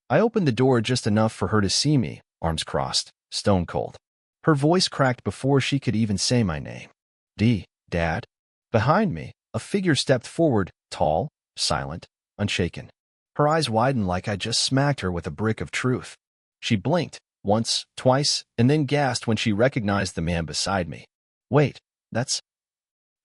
I opened the door just enough for her to see me, arms crossed, stone cold. Her voice cracked before she could even say my name. Dad? Behind me, a figure stepped forward, tall, silent, unshaken. Her eyes widened like I just smacked her with a brick of truth. She blinked, once, twice, and then gasped when she recognized the man beside me. Wait, that's...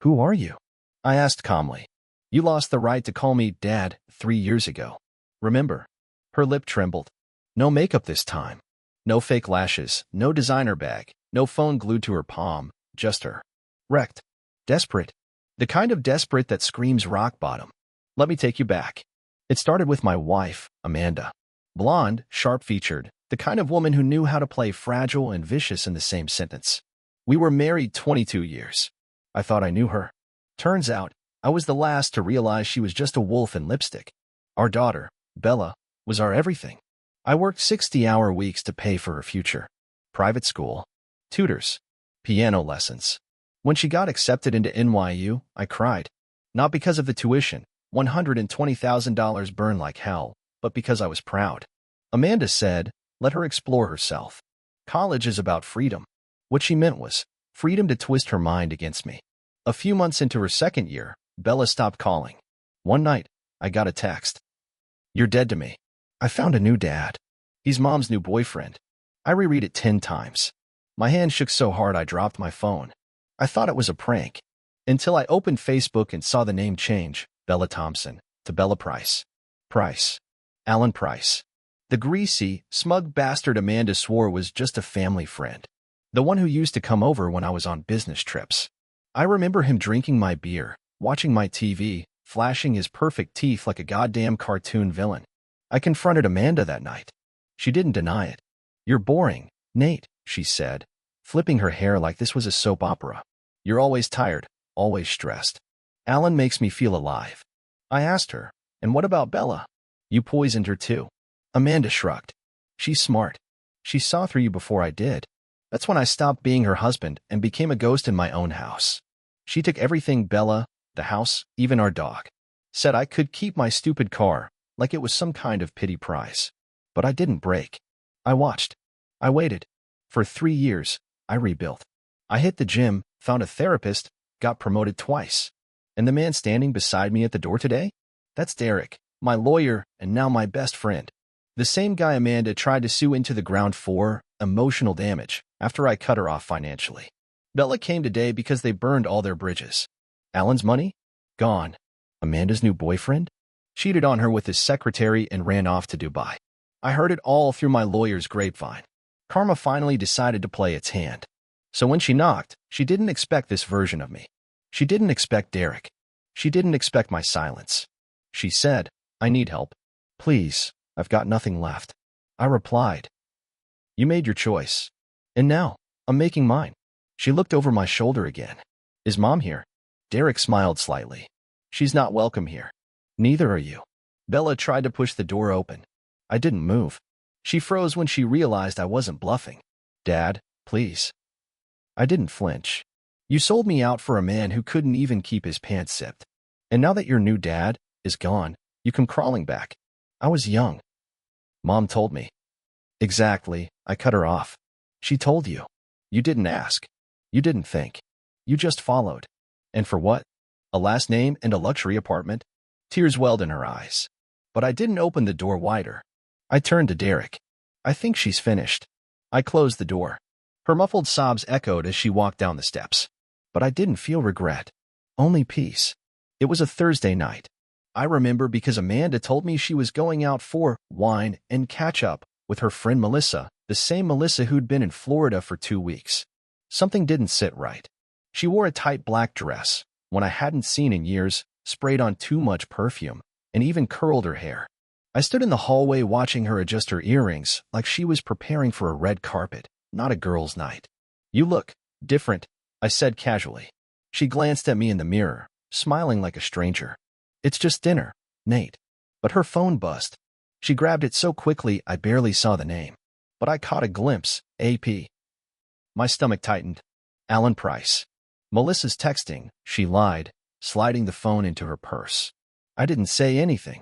Who are you? I asked calmly. You lost the right to call me Dad 3 years ago. Remember? Her lip trembled. No makeup this time. No fake lashes, no designer bag, no phone glued to her palm, just her. Wrecked. Desperate. The kind of desperate that screams rock bottom. Let me take you back. It started with my wife, Amanda. Blonde, sharp-featured, the kind of woman who knew how to play fragile and vicious in the same sentence. We were married 22 years. I thought I knew her. Turns out, I was the last to realize she was just a wolf in lipstick. Our daughter, Bella, was our everything. I worked 60-hour weeks to pay for her future. Private school, tutors, piano lessons. When she got accepted into NYU, I cried. Not because of the tuition, $120,000 burned like hell, but because I was proud. Amanda said, let her explore herself. College is about freedom. What she meant was freedom to twist her mind against me. A few months into her second year, Bella stopped calling. One night, I got a text. You're dead to me. I found a new dad. He's Mom's new boyfriend. I reread it 10 times. My hand shook so hard I dropped my phone. I thought it was a prank. Until I opened Facebook and saw the name change, Bella Thompson, to Bella Price. Price. Alan Price. The greasy, smug bastard Amanda swore was just a family friend. The one who used to come over when I was on business trips. I remember him drinking my beer, watching my TV, flashing his perfect teeth like a goddamn cartoon villain. I confronted Amanda that night. She didn't deny it. You're boring, Nate, she said, flipping her hair like this was a soap opera. You're always tired, always stressed. Alan makes me feel alive. I asked her, and what about Bella? You poisoned her too. Amanda shrugged. She's smart. She saw through you before I did. That's when I stopped being her husband and became a ghost in my own house. She took everything, Bella, the house, even our dog. Said I could keep my stupid car, like it was some kind of pity prize. But I didn't break. I watched. I waited. For 3 years, I rebuilt. I hit the gym, found a therapist, got promoted twice. And the man standing beside me at the door today? That's Derek, my lawyer and now my best friend. The same guy Amanda tried to sue into the ground for emotional damage after I cut her off financially. Bella came today because they burned all their bridges. Alan's money? Gone. Amanda's new boyfriend? Cheated on her with his secretary and ran off to Dubai. I heard it all through my lawyer's grapevine. Karma finally decided to play its hand. So when she knocked, she didn't expect this version of me. She didn't expect Derek. She didn't expect my silence. She said, I need help. Please, I've got nothing left. I replied, you made your choice. And now, I'm making mine. She looked over my shoulder again. Is Mom here? Derek smiled slightly. She's not welcome here. Neither are you. Bella tried to push the door open. I didn't move. She froze when she realized I wasn't bluffing. Dad, please. I didn't flinch. You sold me out for a man who couldn't even keep his pants zipped. And now that your new dad is gone, you come crawling back. I was young. Mom told me. Exactly, I cut her off. She told you. You didn't ask. You didn't think. You just followed. And for what? A last name and a luxury apartment? Tears welled in her eyes. But I didn't open the door wider. I turned to Derek. I think she's finished. I closed the door. Her muffled sobs echoed as she walked down the steps. But I didn't feel regret. Only peace. It was a Thursday night. I remember because Amanda told me she was going out for wine and catch up with her friend Melissa, the same Melissa who'd been in Florida for 2 weeks. Something didn't sit right. She wore a tight black dress, one I hadn't seen in years, sprayed on too much perfume, and even curled her hair. I stood in the hallway watching her adjust her earrings like she was preparing for a red carpet, not a girl's night. You look different, I said casually. She glanced at me in the mirror, smiling like a stranger. It's just dinner, Nate. But her phone buzzed. She grabbed it so quickly I barely saw the name. But I caught a glimpse, AP. My stomach tightened. Alan Price. Melissa's texting, she lied, sliding the phone into her purse. I didn't say anything.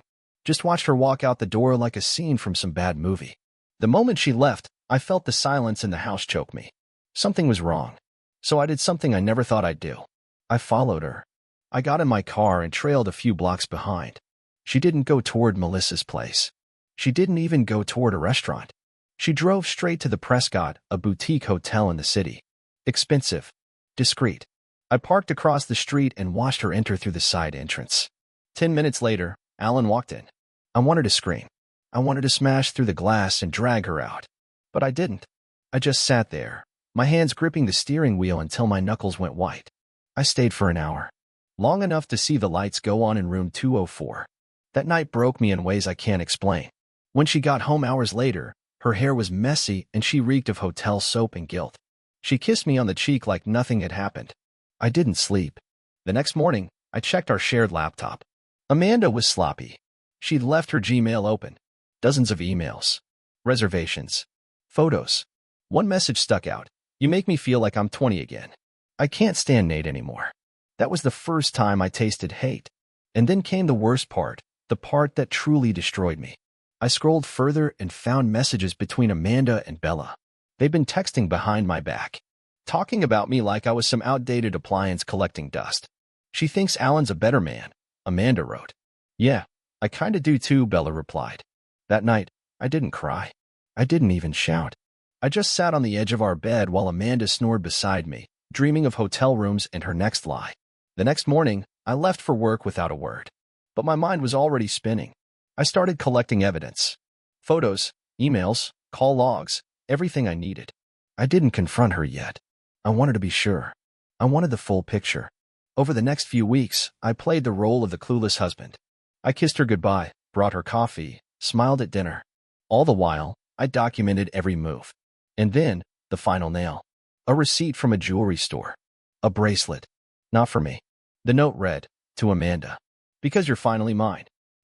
Just watched her walk out the door like a scene from some bad movie. The moment she left, I felt the silence in the house choke me. Something was wrong. So I did something I never thought I'd do. I followed her. I got in my car and trailed a few blocks behind. She didn't go toward Melissa's place. She didn't even go toward a restaurant. She drove straight to the Prescott, a boutique hotel in the city. Expensive. Discreet. I parked across the street and watched her enter through the side entrance. 10 minutes later, Alan walked in. I wanted to scream. I wanted to smash through the glass and drag her out. But I didn't. I just sat there, my hands gripping the steering wheel until my knuckles went white. I stayed for an hour. Long enough to see the lights go on in room 204. That night broke me in ways I can't explain. When she got home hours later, her hair was messy and she reeked of hotel soap and guilt. She kissed me on the cheek like nothing had happened. I didn't sleep. The next morning, I checked our shared laptop. Amanda was sloppy. She'd left her Gmail open. Dozens of emails. Reservations. Photos. One message stuck out. You make me feel like I'm 20 again. I can't stand Nate anymore. That was the first time I tasted hate. And then came the worst part, the part that truly destroyed me. I scrolled further and found messages between Amanda and Bella. They'd been texting behind my back, talking about me like I was some outdated appliance collecting dust. She thinks Alan's a better man, Amanda wrote. Yeah, I kinda do too, Bella replied. That night, I didn't cry. I didn't even shout. I just sat on the edge of our bed while Amanda snored beside me, dreaming of hotel rooms and her next lie. The next morning, I left for work without a word. But my mind was already spinning. I started collecting evidence. Photos, emails, call logs, everything I needed. I didn't confront her yet. I wanted to be sure. I wanted the full picture. Over the next few weeks, I played the role of the clueless husband. I kissed her goodbye, brought her coffee, smiled at dinner. All the while, I documented every move. And then, the final nail. A receipt from a jewelry store. A bracelet. Not for me. The note read, to Amanda. Because you're finally mine.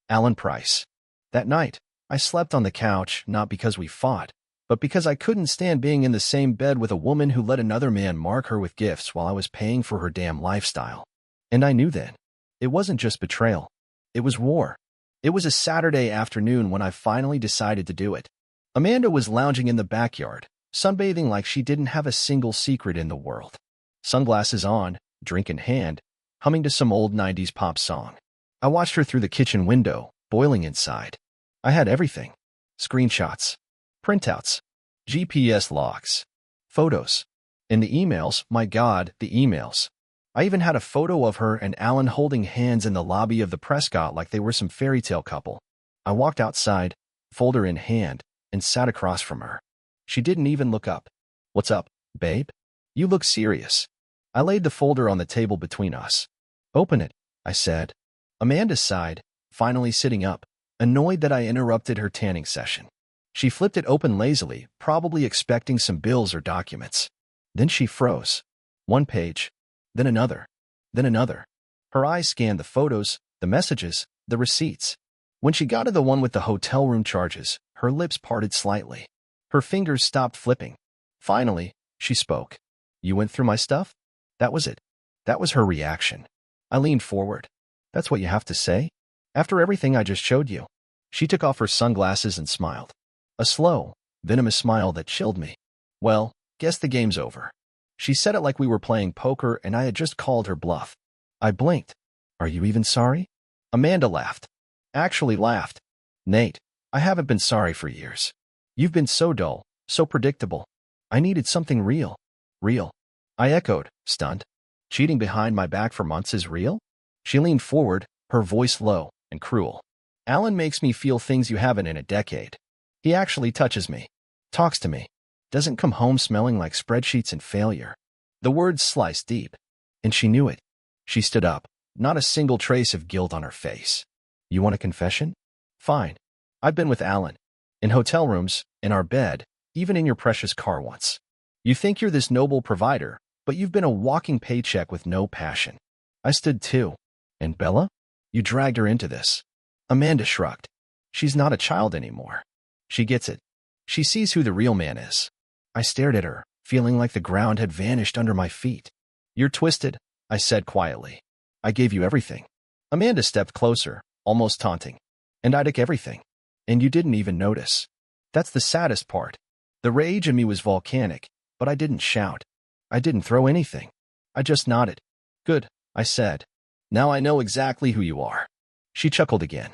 Alan Price. That night, I slept on the couch not because we fought, but because I couldn't stand being in the same bed with a woman who let another man mark her with gifts while I was paying for her damn lifestyle. And I knew then. It wasn't just betrayal. It was war. It was a Saturday afternoon when I finally decided to do it. Amanda was lounging in the backyard, sunbathing like she didn't have a single secret in the world. Sunglasses on, drink in hand, humming to some old 90s pop song. I watched her through the kitchen window, boiling inside. I had everything. Screenshots. Printouts. GPS logs. Photos. And the emails, my God, the emails. I even had a photo of her and Alan holding hands in the lobby of the Prescott like they were some fairy tale couple. I walked outside, folder in hand, and sat across from her. She didn't even look up. What's up, babe? You look serious. I laid the folder on the table between us. Open it, I said. Amanda sighed, finally sitting up, annoyed that I interrupted her tanning session. She flipped it open lazily, probably expecting some bills or documents. Then she froze. One page, then another, then another. Her eyes scanned the photos, the messages, the receipts. When she got to the one with the hotel room charges, her lips parted slightly. Her fingers stopped flipping. Finally, she spoke. You went through my stuff? That was it. That was her reaction. I leaned forward. That's what you have to say? After everything I just showed you? She took off her sunglasses and smiled. A slow, venomous smile that chilled me. Well, guess the game's over. She said it like we were playing poker and I had just called her bluff. I blinked. Are you even sorry? Amanda laughed. Actually laughed. Nate, I haven't been sorry for years. You've been so dull, so predictable. I needed something real. Real. I echoed, stunned. Cheating behind my back for months is real? She leaned forward, her voice low and cruel. Alan makes me feel things you haven't in a decade. He actually touches me, talks to me, doesn't come home smelling like spreadsheets and failure. The words sliced deep, and she knew it. She stood up, not a single trace of guilt on her face. You want a confession? Fine. I've been with Alan. In hotel rooms, in our bed, even in your precious car once. You think you're this noble provider, but you've been a walking paycheck with no passion. I stood too. And Bella? You dragged her into this. Amanda shrugged. She's not a child anymore. She gets it. She sees who the real man is. I stared at her, feeling like the ground had vanished under my feet. You're twisted, I said quietly. I gave you everything. Amanda stepped closer, almost taunting. And I took everything. And you didn't even notice. That's the saddest part. The rage in me was volcanic, but I didn't shout. I didn't throw anything. I just nodded. Good, I said. Now I know exactly who you are. She chuckled again.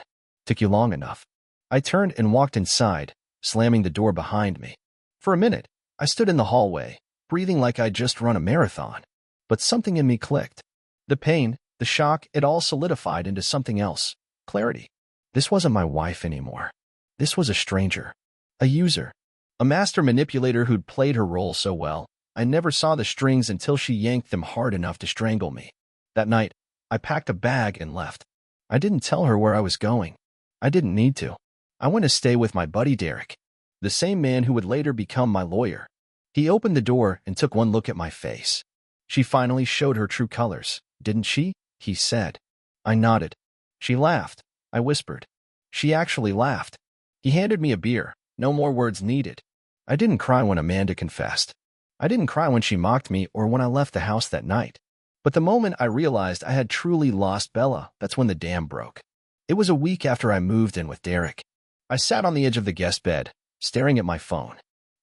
Took you long enough. I turned and walked inside, slamming the door behind me. For a minute, I stood in the hallway, breathing like I'd just run a marathon. But something in me clicked. The pain, the shock, it all solidified into something else. Clarity. This wasn't my wife anymore. This was a stranger. A user. A master manipulator who'd played her role so well, I never saw the strings until she yanked them hard enough to strangle me. That night, I packed a bag and left. I didn't tell her where I was going. I didn't need to. I went to stay with my buddy Derek, the same man who would later become my lawyer. He opened the door and took one look at my face. She finally showed her true colors, didn't she? He said. I nodded. She laughed. I whispered. She actually laughed. He handed me a beer. No more words needed. I didn't cry when Amanda confessed. I didn't cry when she mocked me or when I left the house that night. But the moment I realized I had truly lost Bella, that's when the dam broke. It was a week after I moved in with Derek. I sat on the edge of the guest bed, staring at my phone.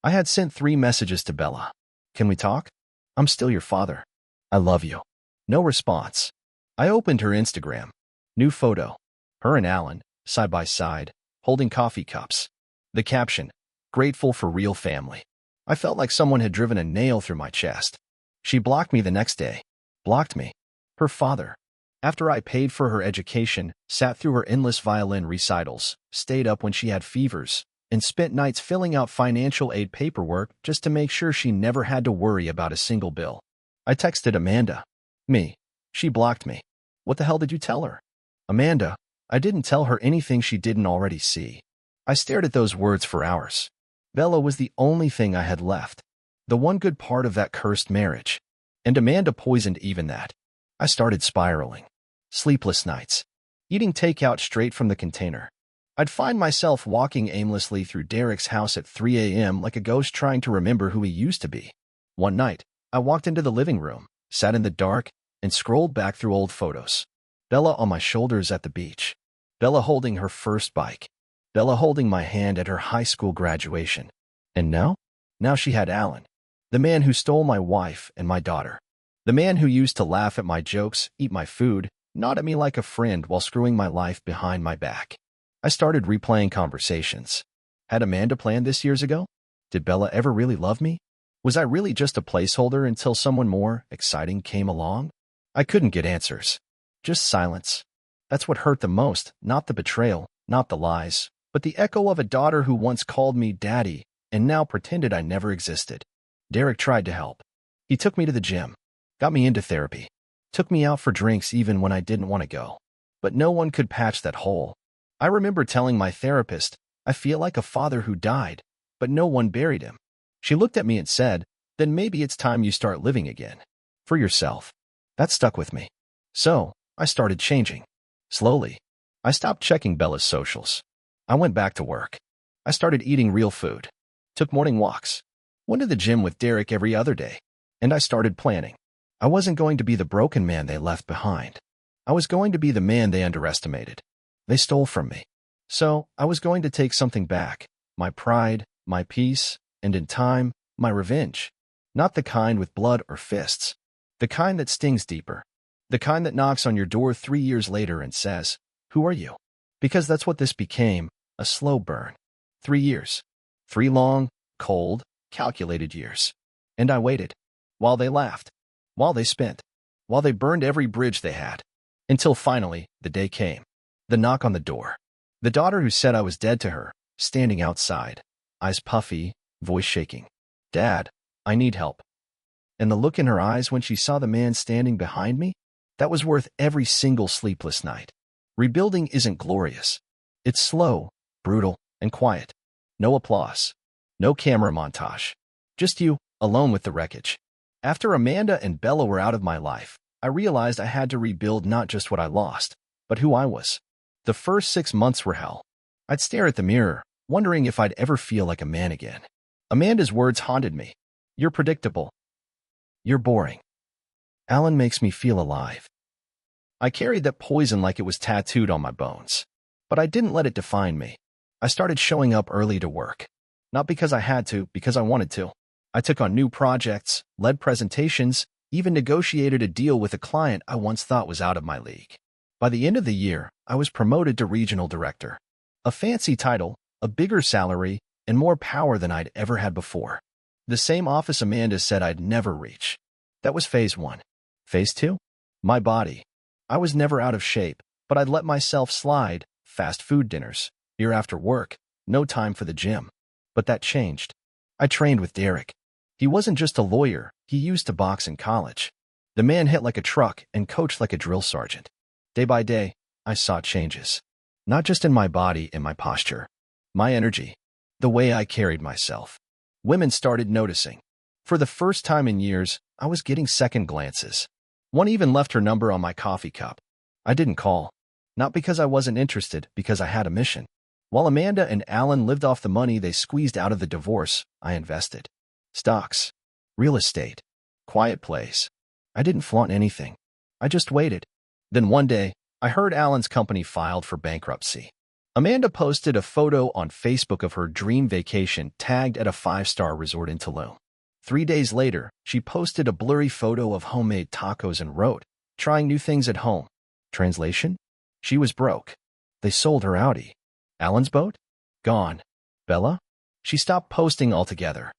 I had sent 3 messages to Bella. Can we talk? I'm still your father. I love you. No response. I opened her Instagram. New photo. Her and Alan, side by side, holding coffee cups. The caption, grateful for real family. I felt like someone had driven a nail through my chest. She blocked me the next day. Blocked me. Her father. After I paid for her education, sat through her endless violin recitals, stayed up when she had fevers, and spent nights filling out financial aid paperwork just to make sure she never had to worry about a single bill. I texted Amanda. Me. She blocked me. What the hell did you tell her? Amanda. I didn't tell her anything she didn't already see. I stared at those words for hours. Bella was the only thing I had left. The one good part of that cursed marriage. And Amanda poisoned even that. I started spiraling. Sleepless nights. Eating takeout straight from the container. I'd find myself walking aimlessly through Derek's house at 3 a.m. like a ghost trying to remember who he used to be. One night, I walked into the living room, sat in the dark, and scrolled back through old photos. Bella on my shoulders at the beach. Bella holding her first bike. Bella holding my hand at her high school graduation. And now? Now she had Alan. The man who stole my wife and my daughter. The man who used to laugh at my jokes, eat my food, nod at me like a friend while screwing my life behind my back. I started replaying conversations. Had Amanda planned this years ago? Did Bella ever really love me? Was I really just a placeholder until someone more exciting came along? I couldn't get answers. Just silence. That's what hurt the most, not the betrayal, not the lies, but the echo of a daughter who once called me daddy and now pretended I never existed. Derek tried to help. He took me to the gym, got me into therapy, took me out for drinks even when I didn't want to go. But no one could patch that hole. I remember telling my therapist, I feel like a father who died, but no one buried him. She looked at me and said, then maybe it's time you start living again. For yourself. That stuck with me. So, I started changing. Slowly. I stopped checking Bella's socials. I went back to work. I started eating real food. Took morning walks. Went to the gym with Derek every other day. And I started planning. I wasn't going to be the broken man they left behind. I was going to be the man they underestimated. They stole from me. So, I was going to take something back. My pride, my peace, and in time, my revenge. Not the kind with blood or fists. The kind that stings deeper. The kind that knocks on your door 3 years later and says, who are you? Because that's what this became, a slow burn. 3 years. 3 long, cold, calculated years. And I waited. While they laughed. While they spent. While they burned every bridge they had. Until finally, the day came. The knock on the door. The daughter who said I was dead to her, standing outside. Eyes puffy, voice shaking. Dad, I need help. And the look in her eyes when she saw the man standing behind me? That was worth every single sleepless night. Rebuilding isn't glorious. It's slow, brutal, and quiet. No applause. No camera montage. Just you, alone with the wreckage. After Amanda and Bella were out of my life, I realized I had to rebuild not just what I lost, but who I was. The first 6 months were hell. I'd stare at the mirror, wondering if I'd ever feel like a man again. Amanda's words haunted me. You're predictable. You're boring. Alan makes me feel alive. I carried that poison like it was tattooed on my bones. But I didn't let it define me. I started showing up early to work. Not because I had to, because I wanted to. I took on new projects, led presentations, even negotiated a deal with a client I once thought was out of my league. By the end of the year, I was promoted to regional director. A fancy title, a bigger salary, and more power than I'd ever had before. The same office Amanda said I'd never reach. That was phase 1. Phase 2? My body. I was never out of shape, but I'd let myself slide, fast food dinners, beer after work, no time for the gym. But that changed. I trained with Derek. He wasn't just a lawyer, he used to box in college. The man hit like a truck and coached like a drill sergeant. Day by day, I saw changes. Not just in my body and my posture. My energy. The way I carried myself. Women started noticing. For the first time in years, I was getting second glances. One even left her number on my coffee cup. I didn't call. Not because I wasn't interested, because I had a mission. While Amanda and Alan lived off the money they squeezed out of the divorce, I invested. Stocks. Real estate. Quiet place. I didn't flaunt anything. I just waited. Then one day, I heard Alan's company filed for bankruptcy. Amanda posted a photo on Facebook of her dream vacation tagged at a 5-star resort in Tulum. 3 days later, she posted a blurry photo of homemade tacos and wrote, "Trying new things at home." Translation? She was broke. They sold her Audi. Alan's boat? Gone. Bella? She stopped posting altogether.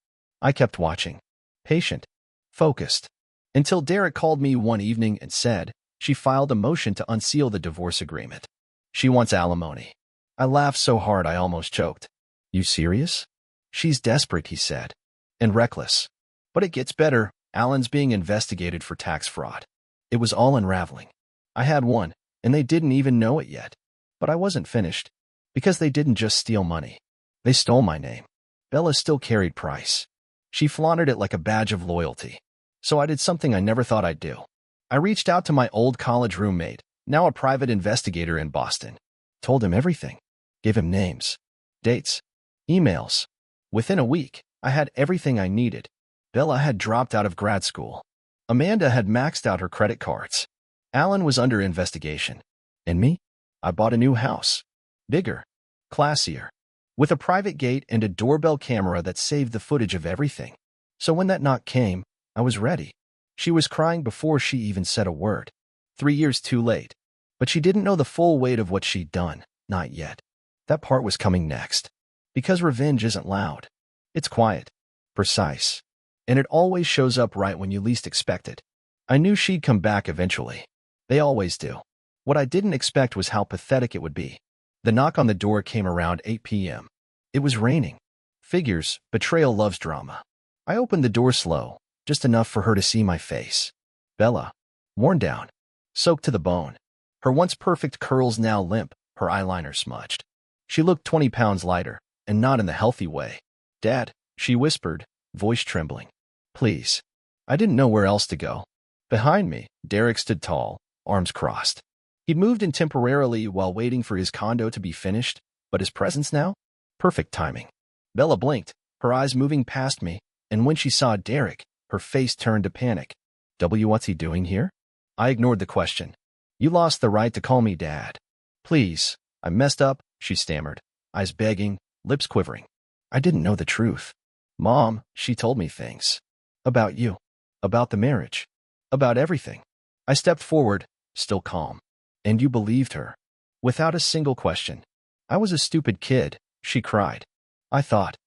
I kept watching. Patient. Focused. Until Derek called me one evening and said she filed a motion to unseal the divorce agreement. She wants alimony. I laughed so hard I almost choked. You serious? She's desperate, he said. And reckless. But it gets better. Alan's being investigated for tax fraud. It was all unraveling. I had won, and they didn't even know it yet. But I wasn't finished. Because they didn't just steal money. They stole my name. Bella still carried Price. She flaunted it like a badge of loyalty. So I did something I never thought I'd do. I reached out to my old college roommate, now a private investigator in Boston. Told him everything. Gave him names, dates, emails. Within a week, I had everything I needed. Bella had dropped out of grad school. Amanda had maxed out her credit cards. Alan was under investigation. And me? I bought a new house. Bigger, classier, with a private gate and a doorbell camera that saved the footage of everything. So when that knock came, I was ready. She was crying before she even said a word. 3 years too late. But she didn't know the full weight of what she'd done, not yet. That part was coming next. Because revenge isn't loud. It's quiet, precise, and it always shows up right when you least expect it. I knew she'd come back eventually. They always do. What I didn't expect was how pathetic it would be. The knock on the door came around 8 p.m. It was raining. Figures, betrayal loves drama. I opened the door slow, just enough for her to see my face. Bella, worn down, soaked to the bone. Her once perfect curls now limp, her eyeliner smudged. She looked 20 pounds lighter, and not in the healthy way. Dad, she whispered, voice trembling. Please. I didn't know where else to go. Behind me, Derek stood tall, arms crossed. He'd moved in temporarily while waiting for his condo to be finished, but his presence now? Perfect timing. Bella blinked, her eyes moving past me, and when she saw Derek, her face turned to panic. What's he doing here? I ignored the question. You lost the right to call me Dad. Please, I messed up, she stammered, eyes begging, lips quivering. I didn't know the truth. Mom, she told me things. About you. About the marriage. About everything. I stepped forward, still calm. And you believed her. Without a single question. I was a stupid kid, she cried. I thought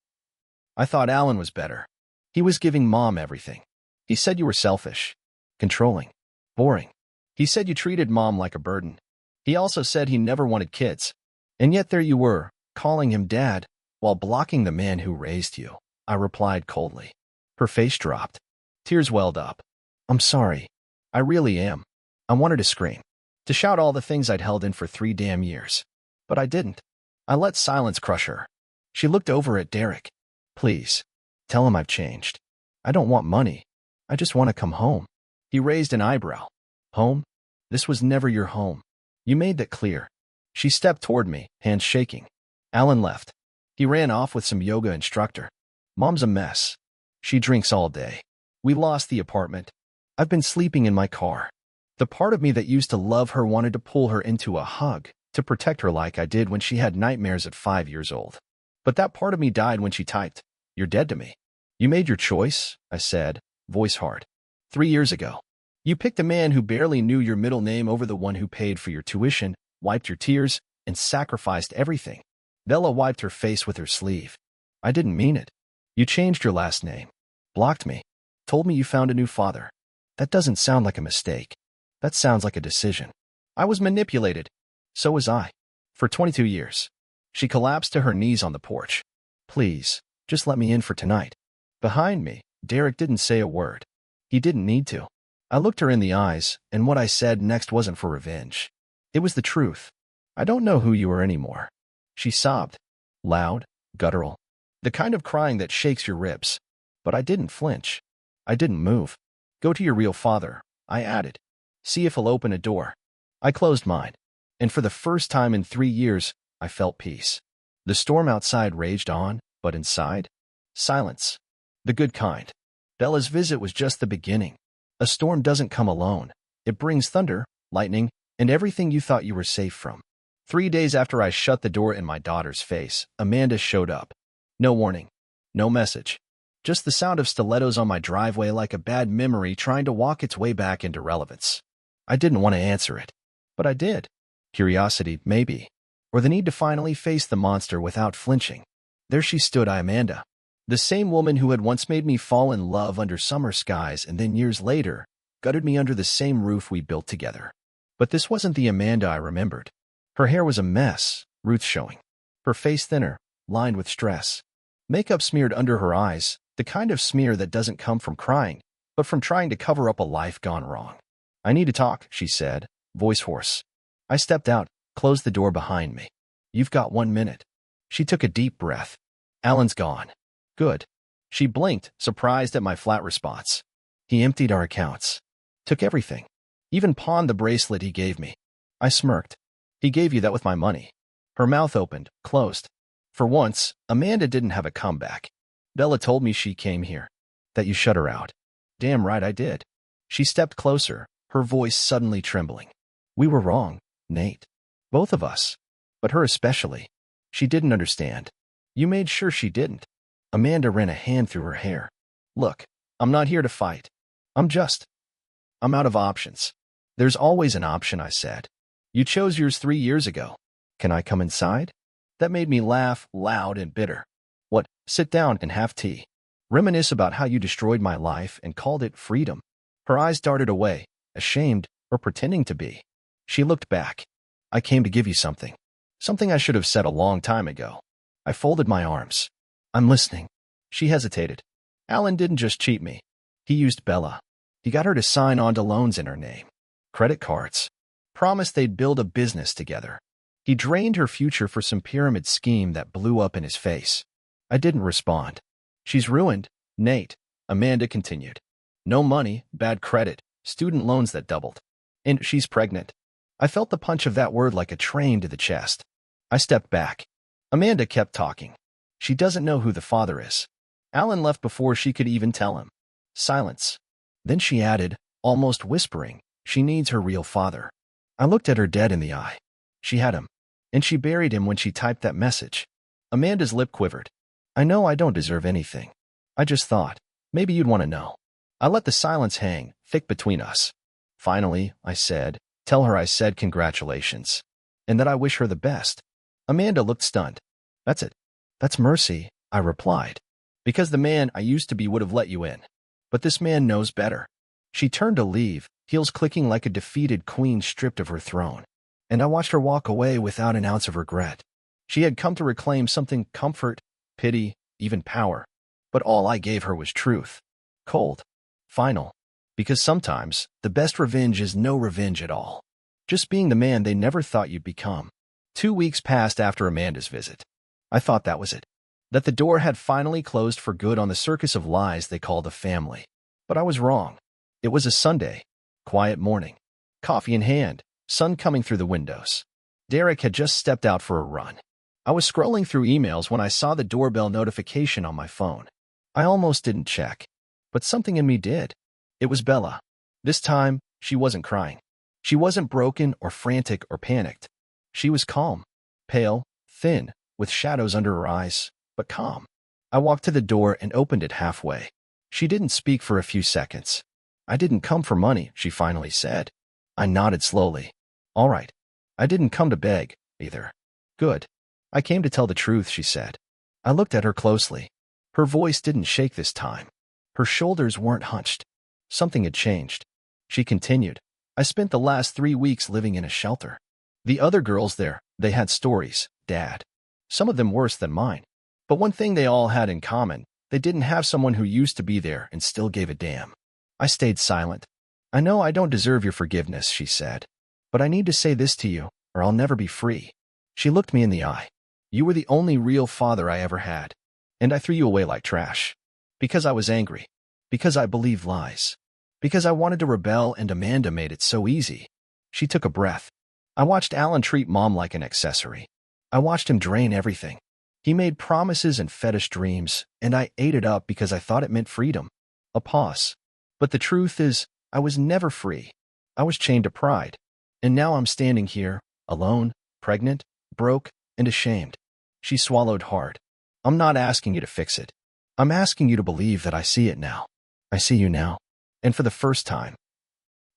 Alan was better. He was giving Mom everything. He said you were selfish, controlling, boring. He said you treated Mom like a burden. He also said he never wanted kids. And yet there you were, calling him Dad, while blocking the man who raised you. I replied coldly. Her face dropped. Tears welled up. I'm sorry. I really am. I wanted to scream. To shout all the things I'd held in for 3 damn years. But I didn't. I let silence crush her. She looked over at Derek. Please, tell him I've changed. I don't want money. I just want to come home. He raised an eyebrow. Home? This was never your home. You made that clear. She stepped toward me, hands shaking. Alan left. He ran off with some yoga instructor. Mom's a mess. She drinks all day. We lost the apartment. I've been sleeping in my car. The part of me that used to love her wanted to pull her into a hug, to protect her like I did when she had nightmares at 5 years old. But that part of me died when she typed, "You're dead to me." "You made your choice," I said, voice hard. 3 years ago. You picked a man who barely knew your middle name over the one who paid for your tuition, wiped your tears, and sacrificed everything. Bella wiped her face with her sleeve. "I didn't mean it. You changed your last name. Blocked me. Told me you found a new father. That doesn't sound like a mistake. That sounds like a decision. I was manipulated. So was I. For 22 years. She collapsed to her knees on the porch. "Please, just let me in for tonight." Behind me, Derek didn't say a word. He didn't need to. I looked her in the eyes, and what I said next wasn't for revenge. It was the truth. "I don't know who you are anymore." She sobbed. Loud, guttural. The kind of crying that shakes your ribs. But I didn't flinch. I didn't move. "Go to your real father," I added. "See if he'll open a door." I closed mine. And for the first time in 3 years, I felt peace. The storm outside raged on, but inside? Silence. The good kind. Bella's visit was just the beginning. A storm doesn't come alone. It brings thunder, lightning, and everything you thought you were safe from. 3 days after I shut the door in my daughter's face, Amanda showed up. No warning. No message. Just the sound of stilettos on my driveway like a bad memory trying to walk its way back into relevance. I didn't want to answer it. But I did. Curiosity, maybe. Or the need to finally face the monster without flinching. There she stood, Amanda. The same woman who had once made me fall in love under summer skies and then years later, gutted me under the same roof we built together. But this wasn't the Amanda I remembered. Her hair was a mess, roots showing. Her face thinner, lined with stress. Makeup smeared under her eyes, the kind of smear that doesn't come from crying, but from trying to cover up a life gone wrong. "I need to talk," she said, voice hoarse. I stepped out, closed the door behind me. "You've got 1 minute." She took a deep breath. "Alan's gone." "Good." She blinked, surprised at my flat response. "He emptied our accounts. Took everything. Even pawned the bracelet he gave me." I smirked. "He gave you that with my money." Her mouth opened, closed. For once, Amanda didn't have a comeback. "Bella told me she came here. That you shut her out." "Damn right I did." She stepped closer, her voice suddenly trembling. "We were wrong, Nate. Both of us. But her especially. She didn't understand. You made sure she didn't." Amanda ran a hand through her hair. "Look, I'm not here to fight. I'm out of options." "There's always an option," I said. "You chose yours 3 years ago. Can I come inside?" That made me laugh, loud and bitter. "What? Sit down and have tea. Reminisce about how you destroyed my life and called it freedom." Her eyes darted away, ashamed or pretending to be. She looked back. "I came to give you something. Something I should have said a long time ago." I folded my arms. "I'm listening." She hesitated. "Alan didn't just cheat me. He used Bella. He got her to sign on to loans in her name. Credit cards. Promised they'd build a business together. He drained her future for some pyramid scheme that blew up in his face." I didn't respond. "She's ruined, Nate," Amanda continued. "No money, bad credit, student loans that doubled. And she's pregnant." I felt the punch of that word like a train to the chest. I stepped back. Amanda kept talking. "She doesn't know who the father is. Alan left before she could even tell him." Silence. Then she added, almost whispering, "She needs her real father." I looked at her dead in the eye. She had him. And she buried him when she typed that message. Amanda's lip quivered. "I know I don't deserve anything. I just thought, maybe you'd want to know." I let the silence hang, thick between us. "Finally," I said, "tell her I said congratulations. And that I wish her the best." Amanda looked stunned. "That's it. That's mercy," I replied. "Because the man I used to be would have let you in. But this man knows better." She turned to leave, heels clicking like a defeated queen stripped of her throne. And I watched her walk away without an ounce of regret. She had come to reclaim something: comfort, pity, even power. But all I gave her was truth. Cold. Final. Because sometimes, the best revenge is no revenge at all. Just being the man they never thought you'd become. 2 weeks passed after Amanda's visit. I thought that was it. That the door had finally closed for good on the circus of lies they called a family. But I was wrong. It was a Sunday. Quiet morning. Coffee in hand. Sun coming through the windows. Derek had just stepped out for a run. I was scrolling through emails when I saw the doorbell notification on my phone. I almost didn't check. But something in me did. It was Bella. This time, she wasn't crying. She wasn't broken or frantic or panicked. She was calm, pale, thin, with shadows under her eyes, but calm. I walked to the door and opened it halfway. She didn't speak for a few seconds. I didn't come for money, she finally said. I nodded slowly. All right. I didn't come to beg, either. Good. I came to tell the truth, she said. I looked at her closely. Her voice didn't shake this time. Her shoulders weren't hunched. Something had changed. She continued. I spent the last 3 weeks living in a shelter. The other girls there, they had stories, Dad. Some of them worse than mine. But one thing they all had in common, they didn't have someone who used to be there and still gave a damn. I stayed silent. I know I don't deserve your forgiveness, she said. But I need to say this to you, or I'll never be free. She looked me in the eye. You were the only real father I ever had. And I threw you away like trash. Because I was angry. Because I believed lies. Because I wanted to rebel and Amanda made it so easy. She took a breath. I watched Alan treat Mom like an accessory. I watched him drain everything. He made promises and fetish dreams, and I ate it up because I thought it meant freedom. A pause. But the truth is, I was never free. I was chained to pride. And now I'm standing here, alone, pregnant, broke, and ashamed. She swallowed hard. I'm not asking you to fix it. I'm asking you to believe that I see it now. I see you now. And for the first time.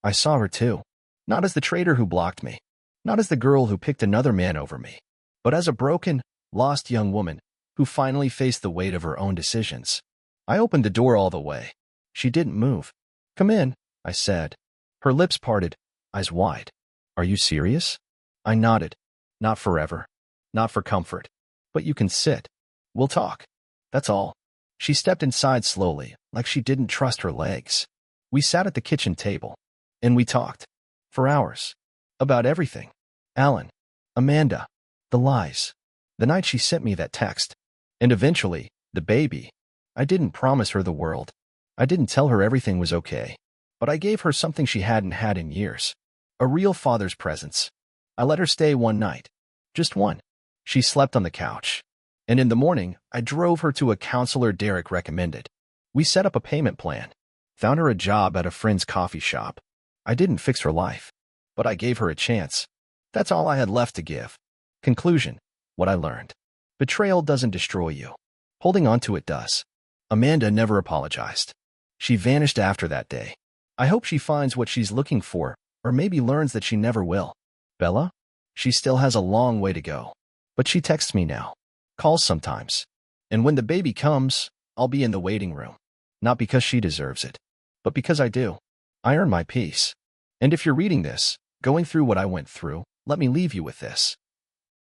I saw her too. Not as the traitor who blocked me. Not as the girl who picked another man over me. But as a broken, lost young woman who finally faced the weight of her own decisions. I opened the door all the way. She didn't move. Come in, I said. Her lips parted, eyes wide. Are you serious? I nodded. Not forever. Not for comfort. But you can sit. We'll talk. That's all. She stepped inside slowly, like she didn't trust her legs. We sat at the kitchen table. And we talked. For hours. About everything. Alan. Amanda. The lies. The night she sent me that text. And eventually, the baby. I didn't promise her the world. I didn't tell her everything was okay. But I gave her something she hadn't had in years. A real father's presence. I let her stay one night. Just one. She slept on the couch. And in the morning, I drove her to a counselor Derek recommended. We set up a payment plan. Found her a job at a friend's coffee shop. I didn't fix her life. But I gave her a chance. That's all I had left to give. Conclusion. What I learned. Betrayal doesn't destroy you. Holding on to it does. Amanda never apologized. She vanished after that day. I hope she finds what she's looking for, or maybe learns that she never will. Bella? She still has a long way to go. But she texts me now. Calls sometimes. And when the baby comes, I'll be in the waiting room. Not because she deserves it, but because I do. I earn my peace. And if you're reading this, going through what I went through, let me leave you with this.